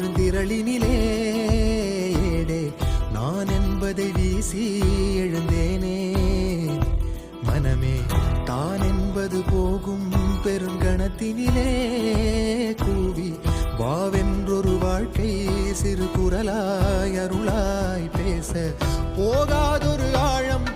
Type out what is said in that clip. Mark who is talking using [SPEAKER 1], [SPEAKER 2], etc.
[SPEAKER 1] பெருந்திரளினிலே ஏடே நான் என்பதை வீசி எழுந்தேனே. மனமே தான் என்பது போகும் பெருங்கணத்தினிலே கூவி வாவென்றொரு வாழ்க்கை சிறு குரலாய் அருளாய் பேச போகாதொரு ஆழம்